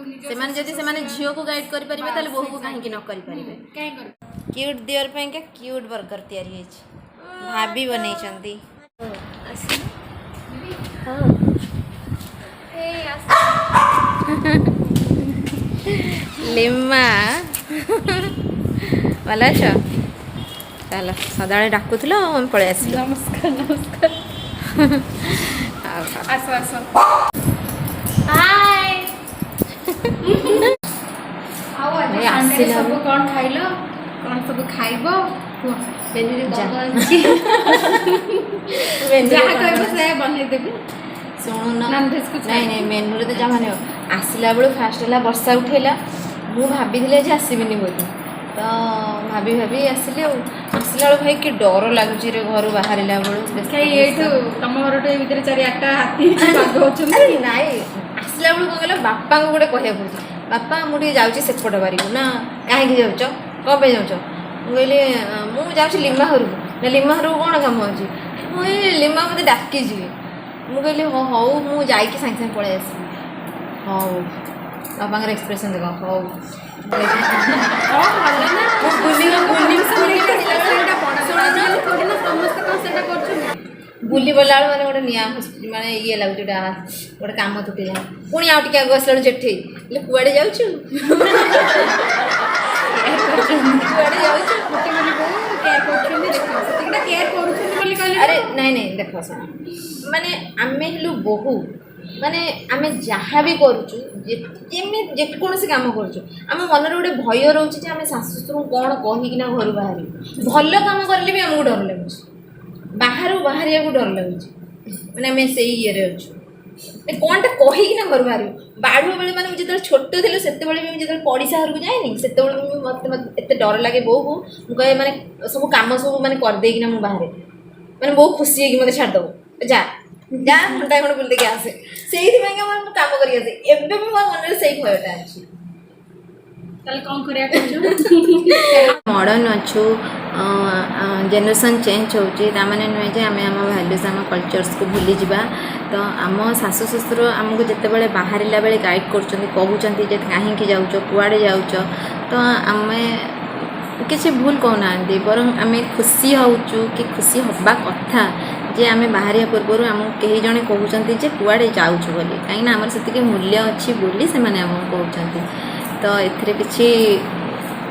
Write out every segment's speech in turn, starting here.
झील को गाइड कर बहु को कहीं न कर क्यूट दियर क्यूट बर्गर तैयारी भाभी बनई लिमा भल अच चल सदा डाकुल पलि आस नमस्कार नमस्कार आस आस हाय सब कौन खाइल कौन सब खाइब नहीं मेनू तो जमा नहीं आसला बेलू फास्ट है वर्षा उठेला मु भाभी आसबिनी बोली तो भाभी भाभी आसिले आसला बेलू भाई कि डर लगुच रे घर बाहर बेलू तुम घर भर चार आठटा हाथी नाई आसला बेलू कौन कहला बापा को गोटे कहया पड़े बापा मुझे जाऊँगी सेपट बारी ना कहीं जाऊच कौन पे जाऊच मुझे मुझे लिमा घर को लिमा घर को कौन कम अच्छे मुझे लिमा मत डाकी मुझे हाँ हौ मुझे सागे सागे पलि आस हौ बापा एक्सप्रेशन देख हौ बुली बोला माने गोटे निया माने ये लगुच गोटे काम तुटे पुणी आउ टे आगे आसला जेठे कुआड़े जाऊँ अरे नहीं नहीं देख माने आमे हेलु बहु माने आमे जहाँ भी करुचु जेकोसी काम करुचु आम मन गोटे भय रोचे आम शाशु शशुर कौन कहीकिना घर बाहर भल काम करें भी आमको डर लगुच बाहर बाहर डर लगुच मैंने आम से ये अच्छु कौनटा कहीकिना घर बाहर बाढ़ बेले मैंने जो छोट थी से जो पड़िशा घर को जाए से मत एत डर लगे बो को मुझे मैंने सब कम सब मैंने करदेकिना मुझे बाहर मैंने बहुत खुशी है कि मत छाड़देव जा जा घंटा खंड बुल देखिए आसे से कम कर मो मन से भयटा अच्छी मॉडर्न अच्छु जेनरेशन चेंज होची तामाने नुहे जे आम आम भैल्यूज आम कल्चर्स को भूली जावा तो आम शाशु शशुर आमको जिते बड़े बाहर बेले गाइड कहते कहीं जाऊच कुआड़े जाऊच तो आम किसी भूल कहना बरं आम खुशी होचु कि खुशी हवा कथा जे आम बाहर पूर्व आम कई जने कहते जे कुआड़े जाऊँ बोली कहीं आमर से मूल्य अच्छी बोली से कहते तो एथिरे किसी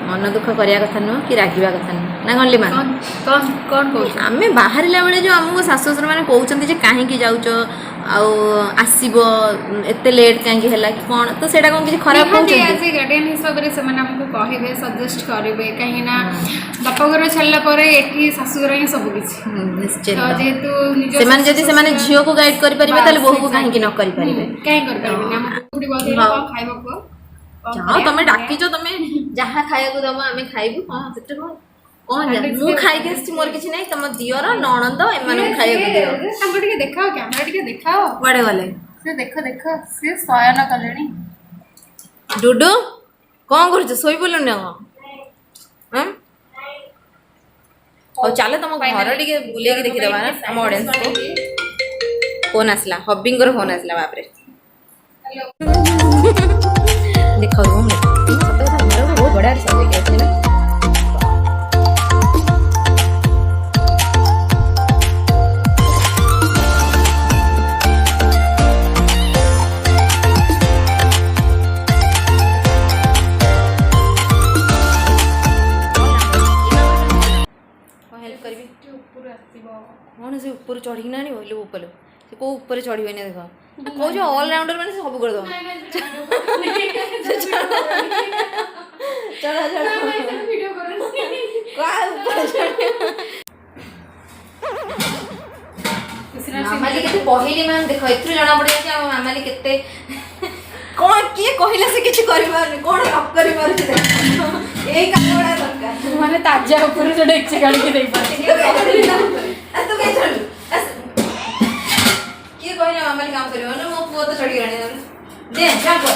मन दुख करिया कथा नुह कि रागिबा कथा नुह ना कौन लिमा कौन आम बाहर बेले जो आमको शाशु शशुर मैंने कहते कहीं जाऊच आसब एत लेट कहीं कि कौन तो सेटा कौन किसी खराब गार्डियन हिसाब से कहे सजेस्ट करेंगे कहीं बापा घर छाड़ा ये शाशुघर ही सब किसी जेहेतु झील को गाइड कर बहु को कहीं न कर तुम डाकिच तुम जहाँ खाया दब आम खाइबू हाँ से कौन मु खाई मोर किसी नहीं तुम दियर नणंद एम खाया देखाओ कैमरा टिके देखाओ कुआड़े गले से देख देख से शयन कले डुडू कौन कर शोई पड़ल चलो तुम घर टे बुले देखीदबा ना आम ऑडियंस को फोन आसला हबिंगर फोन आसला बाप रे देख रूम बहुत बढ़िया सजे ना कौन से ऊपर चढ़ी ना बोले ऊपर से कौ ऊपर चढ़े देख कौन ऑलराउंडर मैंने सब कर दो मामाली के कहली मैम देख ए जना पड़ जाए मामाली के कौन किए कहले से किसी कौन कर यही काम बड़ा दरकार मैंने ताजा ऊपर जो डेक्ची गाड़ी के देख पाते किए कहले मामाली काम करियो ना मो पुओ तो चढ़ी गलानी दे जा कर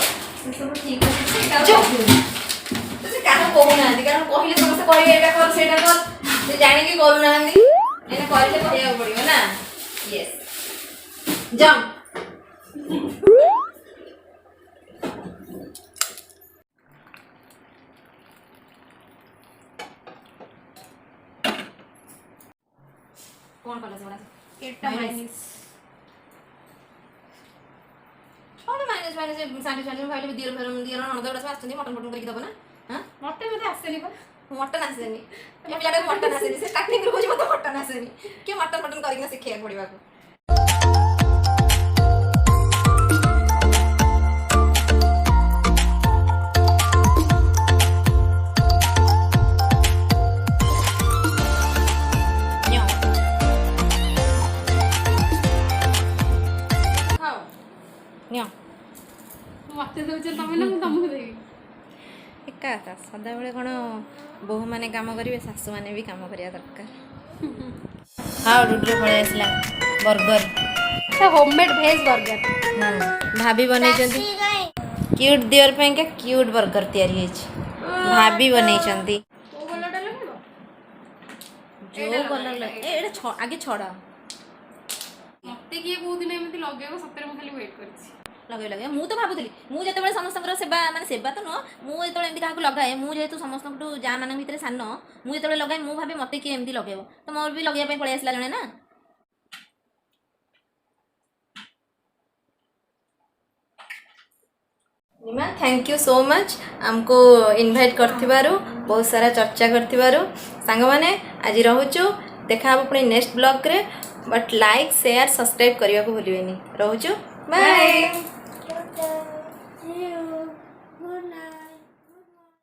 सब ठीक है तो से कान कहूना कारण कहले समस्त कहबे एटा कर सेटा कर से जानि के करू ना एने कहले कहया पड़ियो ना यस जंप कौन कला सेगुड़ा एटा माइनस कौन माइनस माइनस सांडे सांडे भाई दियर नणद गुड़ा सब आछंती मटन मटन करके दबो ना हां मटे मते आसेनी बा मटन आसेनी ए पिलाटा मटन आसेनी से स्टार्टिंग रे कोछि मते मटन आसेनी के मटन मटन करके सिखिया पड़िबा को मते दउछ तमे ना मु तमको देबी एका एका सदाबेले कौन बोहू मैंने काम करेंगे शाशु मैंने भी काम करिया दरकार हाँ डुड्रे पड़े आसला बर्गर होममेड भेज बर्गर भाभी बन क्यूट दियर पे क्यूट बर्गर तैयारी भाभी बन ओ कलरटा लगेबो जो कलर एटा आगे छड़ा मते किए को दिन एमती लगेबो सतरे म खाली वेट करछि लगे लगे मु तो भावुली मुझे समस्त सेवा माने सेवा तो नुह मुझे एमती क्या लगाए मुझे समस्त जा मान भर सान मुझे लगाए मु भावे मत किए एमती लगे तो मोर भी लगे पड़े आसला जड़े ना Nima thank you so much आमको इनवाइट कर बहुत सारा चर्चा कर सांग मैंने आज रोचु देखा पुणी नेक्स्ट ब्लॉग रे बट लाइक शेयर सब्सक्राइब करने को भूलिए रोचु बाय।